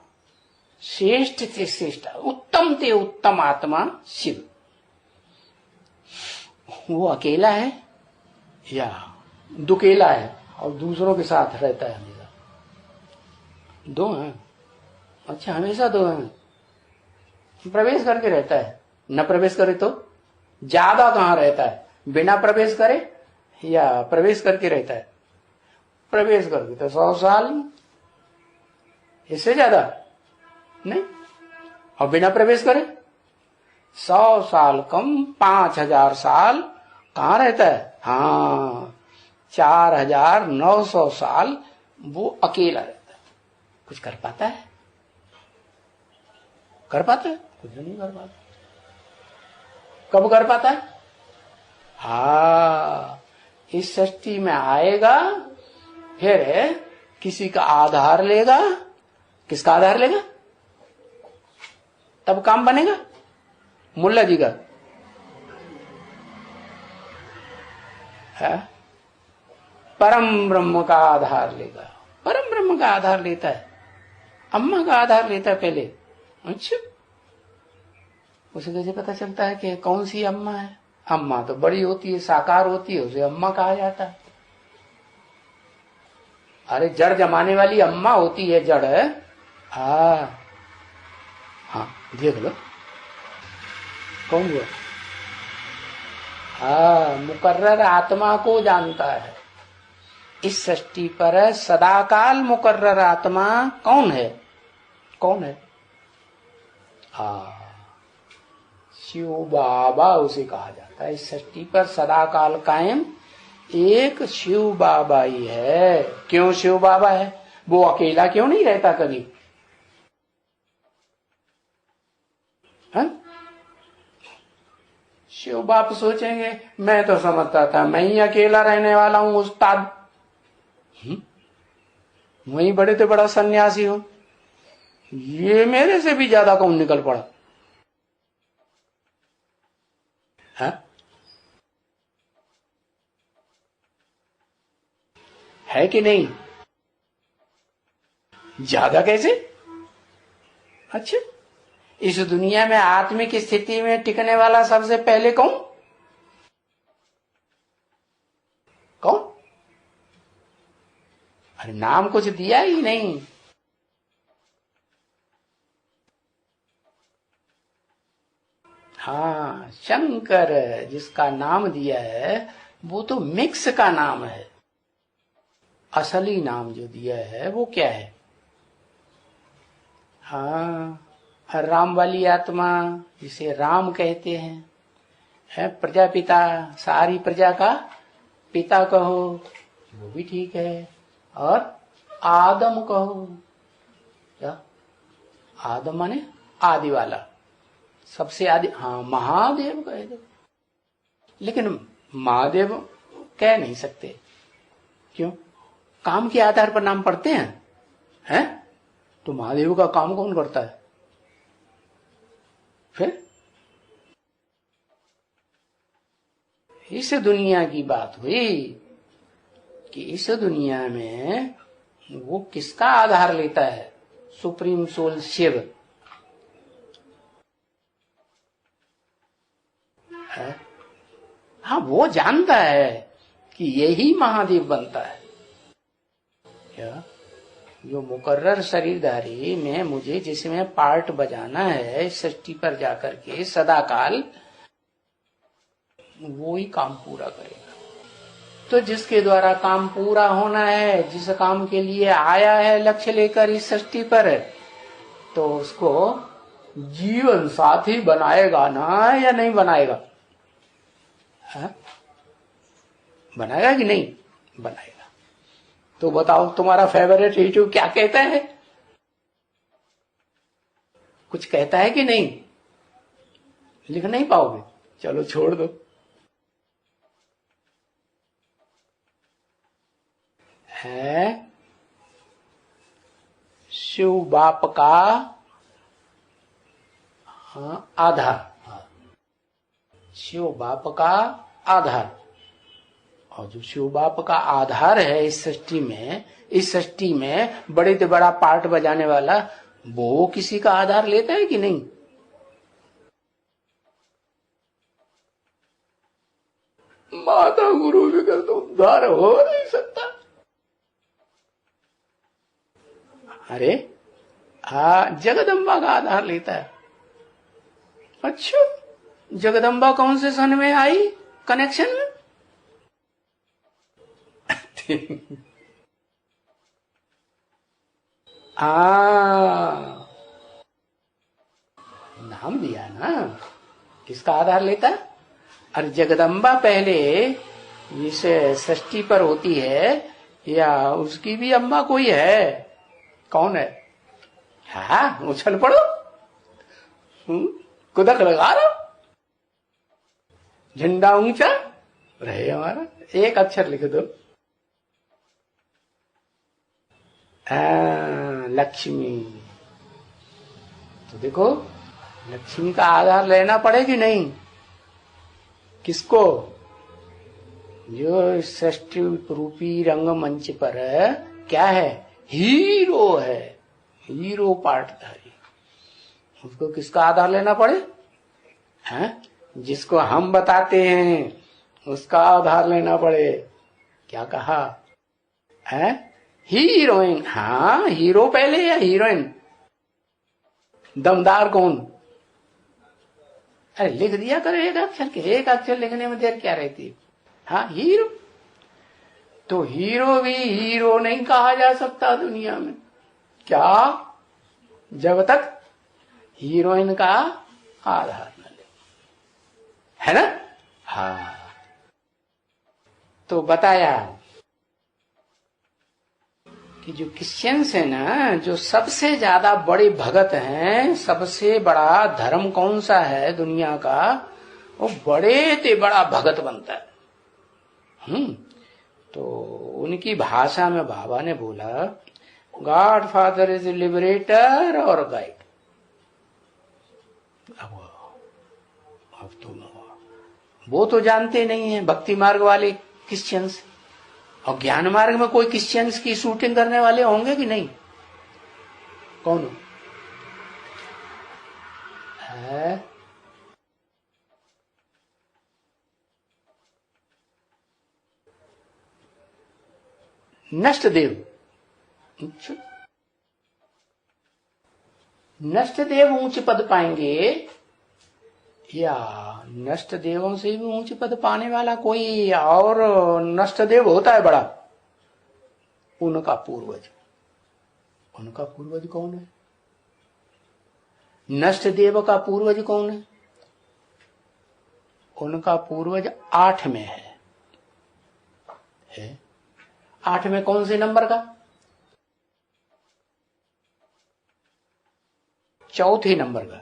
श्रेष्ठ से श्रेष्ठ, उत्तम से उत्तम आत्मा शिव। वो अकेला है या दुकेला है और दूसरों के साथ रहता है? हमेशा दो हैं। अच्छा, हमेशा दो हैं। प्रवेश करके रहता है, न प्रवेश करे तो ज्यादा कहां रहता है? बिना प्रवेश करे या प्रवेश करके रहता है? प्रवेश करके तो 100 साल, इससे ज्यादा नहीं। और बिना प्रवेश करे 100 साल कम, 5000 साल कहां रहता है? हाँ, 4900 साल वो अकेला रहता है। कुछ कर पाता है? कर पाता है? कुछ नहीं कर पाता। कब कर पाता है? हाँ, इस सृष्टि में आएगा, फिर किसी का आधार लेगा। किसका आधार लेगा? तब काम बनेगा। मुल्ला जी का है, परम ब्रह्म का आधार लेगा। परम ब्रह्म का आधार लेता है, अम्मा का आधार लेता है पहले। अच्छा, उसे कैसे पता चलता है कि कौन सी अम्मा है? अम्मा तो बड़ी होती है, साकार होती है, उसे अम्मा कहा जाता है। अरे जड़ जमाने वाली अम्मा होती है, जड़। हाँ हाँ, देख लो कौन हुआ। हाँ, मुकर्रर आत्मा को जानता है। इस सृष्टि पर सदाकाल मुकर्रर आत्मा कौन है? कौन है? हाँ, शिव बाबा उसे कहा जाता है। इस सृष्टि पर सदाकाल कायम एक शिव बाबा ही है। क्यों शिव बाबा है? वो अकेला क्यों नहीं रहता कभी? है? शिव बाप सोचेंगे मैं तो समझता था मैं ही अकेला रहने वाला हूं उस्ताद, वही बड़े से बड़ा सन्यासी हूं, ये मेरे से भी ज्यादा कौन निकल पड़ा। हाँ? है कि नहीं? ज्यादा कैसे? अच्छा, इस दुनिया में आत्मिक स्थिति में टिकने वाला सबसे पहले कौन? कौन? अरे नाम कुछ दिया ही नहीं। हाँ, शंकर जिसका नाम दिया है वो तो मिक्स का नाम है। असली नाम जो दिया है वो क्या है? हाँ, राम वाली आत्मा जिसे राम कहते हैं, है प्रजापिता, सारी प्रजा का पिता कहो वो भी ठीक है। और आदम कहो, क्या? आदम माने आदि वाला, सबसे आदि। हाँ, महादेव कह दो, लेकिन महादेव कह नहीं सकते। क्यों? काम के आधार पर नाम पढ़ते हैं, हैं? तो महादेव का काम कौन करता है फिर? इस दुनिया की बात हुई कि इस दुनिया में वो किसका आधार लेता है? सुप्रीम सोल शिव है। हाँ, वो जानता है कि यही महादेव बनता है। क्या? जो मुकर्रर शरीरधारी में मुझे जिसमें पार्ट बजाना है सृष्टि पर जाकर के सदा काल, वो ही काम पूरा करेगा। तो जिसके द्वारा काम पूरा होना है, जिस काम के लिए आया है लक्ष्य लेकर इस सृष्टि पर, तो उसको जीवन साथी बनाएगा ना, या नहीं बनाएगा? है? बनाएगा कि नहीं बनाएगा? तो बताओ, तुम्हारा फेवरेट हीटू क्या कहता है? कुछ कहता है कि नहीं? लिख नहीं पाओगे, चलो छोड़ दो। है शिव बाप का आधार। शिव बाप का आधार, और जो शिव बाप का आधार है इस सृष्टि में बड़े से बड़ा पार्ट बजाने वाला, वो किसी का आधार लेता है कि नहीं? माता गुरु बिगर तो उद्धार हो नहीं सकता। अरे हाँ, जगदम्बा का आधार लेता है। अच्छा, जगदम्बा कौन से सन में आई कनेक्शन में? नाम दिया ना, किसका आधार लेता है? अरे जगदम्बा पहले इस सृष्टि पर होती है, या उसकी भी अम्मा कोई है? कौन है? हाँ, उछल पड़ो, कुदक लगा रहा, झंडा ऊंचा रहे हमारा। एक अक्षर लिख दो, लक्ष्मी। तो देखो, लक्ष्मी का आधार लेना पड़े कि नहीं? किसको? जो सृष्टि रूपी रंगमंच पर क्या है? हीरो है, हीरो पार्टधारी। उसको किसका आधार लेना पड़े? हैं? जिसको हम बताते हैं उसका आधार लेना पड़े। क्या कहा है? हीरोइन। हाँ, हीरो पहले या हीरोइन? दमदार कौन? अरे लिख दिया करो एक अक्षर के, एक अक्षर लिखने में देर क्या रहती है? हाँ, हीरो। तो हीरो भी हीरो नहीं कहा जा सकता दुनिया में, क्या? जब तक हीरोइन का आधार न ले, है ना? हाँ, तो बताया कि जो क्रिश्चियंस है ना, जो सबसे ज्यादा बड़े भगत हैं, सबसे बड़ा धर्म कौन सा है दुनिया का? वो बड़े ते बड़ा भगत बनता है। तो उनकी भाषा में बाबा ने बोला, गॉड फादर इज लिबरेटर और गाइड। अब तो वो तो जानते नहीं है भक्ति मार्ग वाले क्रिश्चियंस। और ज्ञान मार्ग में कोई क्रिश्चियंस की शूटिंग करने वाले होंगे कि नहीं? कौन है? नष्ट देव। नष्ट देव ऊंच पद पाएंगे, या नष्ट देवों से भी ऊंच पद पाने वाला कोई और नष्ट देव होता है बड़ा? उनका पूर्वज। उनका पूर्वज कौन है? नष्ट देव का पूर्वज कौन है? उनका पूर्वज 8 में है? 8 में कौन से नंबर का? चौथे नंबर का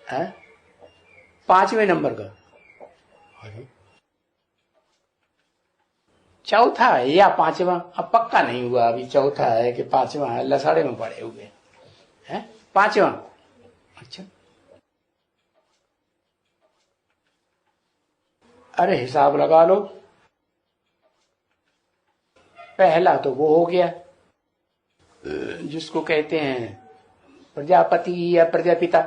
है? 5वें नंबर का? अरे चौथा है या 5वां? अब पक्का नहीं हुआ अभी, चौथा है कि 5वां है, लसाड़े में पड़े हुए हैं। 5वां। अच्छा, अरे हिसाब लगा लो। पहला तो वो हो गया जिसको कहते हैं प्रजापति या प्रजापिता।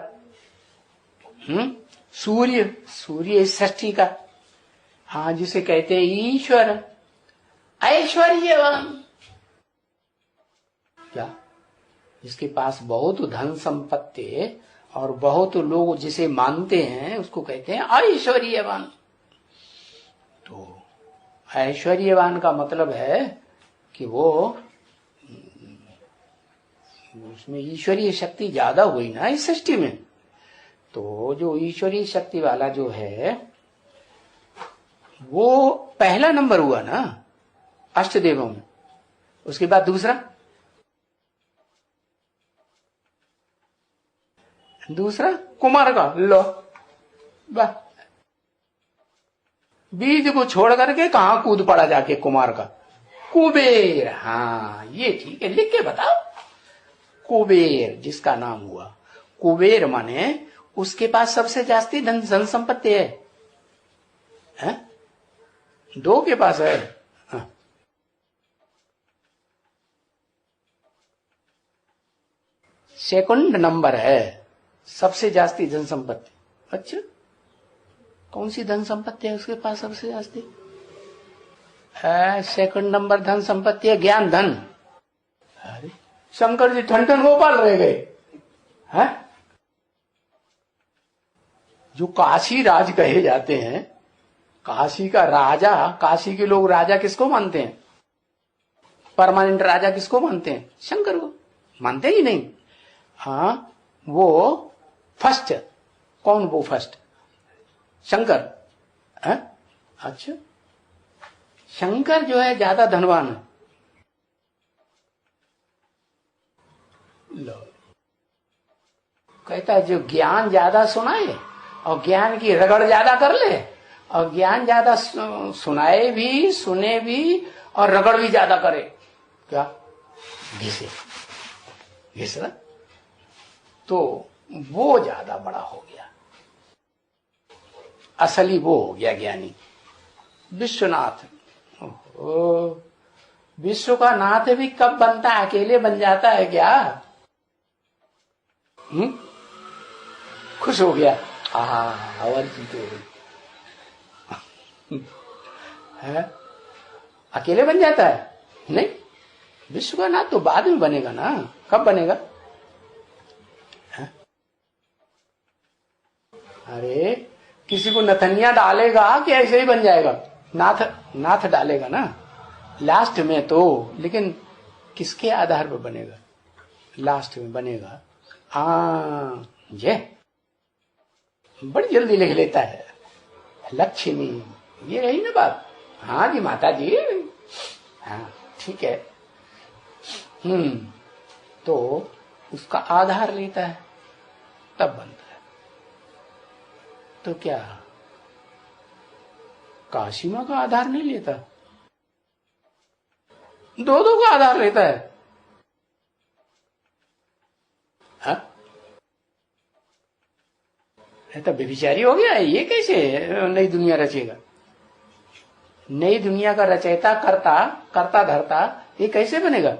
सूर्य। सूर्य षष्ठी का। हाँ, जिसे कहते हैं ईश्वर, ऐश्वर्यवान। क्या? जिसके पास बहुत धन संपत्ति और बहुत लोग जिसे मानते हैं उसको कहते हैं ऐश्वर्यवान। तो ऐश्वर्यवान का मतलब है कि वो, उसमें ईश्वरीय शक्ति ज्यादा हुई ना इस सृष्टि में। तो जो ईश्वरीय शक्ति वाला जो है वो पहला नंबर हुआ ना अष्टदेवों में। उसके बाद दूसरा कुमार का। लो वाह, बीज को छोड़ करके कहां कूद पड़ा जाके कुमार का। कुबेर। हाँ ये ठीक है, लिख के बताओ। कुबेर जिसका नाम हुआ, कुबेर माने उसके पास सबसे जास्ती धन संपत्ति है? 2 के पास है। हाँ। सेकंड नंबर है सबसे जास्ती धन संपत्ति। अच्छा, कौन सी धन संपत्ति है उसके पास सबसे जास्ती? सेकंड नंबर धन संपत्ति है ज्ञान धन। अरे शंकर जी ठन गोपाल रह गए हैं। जो काशी राज कहे जाते हैं, काशी का राजा, काशी के लोग राजा किसको मानते हैं? परमानेंट राजा किसको मानते हैं? शंकर को मानते ही नहीं। हाँ, वो फर्स्ट। कौन वो फर्स्ट? शंकर है? अच्छा, शंकर जो है ज्यादा धनवान है। लो, कहता है जो ज्ञान ज्यादा सुनाए और ज्ञान की रगड़ ज्यादा कर ले, और ज्ञान ज्यादा सुनाए भी, सुने भी और रगड़ भी ज्यादा करे। क्या? घिसे ना, तो वो ज्यादा बड़ा हो गया। असली वो हो गया ज्ञानी विश्वनाथ। विश्व का नाथ भी कब बनता है? अकेले बन जाता है क्या? खुश हो गया, हवर जीत हो गई है? अकेले बन जाता है? नहीं, विश्व का नाथ तो बाद में बनेगा ना। कब बनेगा? है? अरे किसी को नथनिया डालेगा कि ऐसे ही बन जाएगा? नाथ डालेगा ना लास्ट में तो, लेकिन किसके आधार पर बनेगा? लास्ट में बनेगा। ये बड़ी जल्दी लिख लेता है लक्ष्मी, ये रही ना बात। हाँ जी माता जी, हाँ ठीक है। तो उसका आधार लेता है तब बनता है। तो क्या काशी मां का आधार नहीं लेता? 2 का आधार लेता है। हा? तो व्यभिचारी हो गया, ये कैसे नई दुनिया रचेगा? नई दुनिया का रचयिता, करता, करता धरता, ये कैसे बनेगा?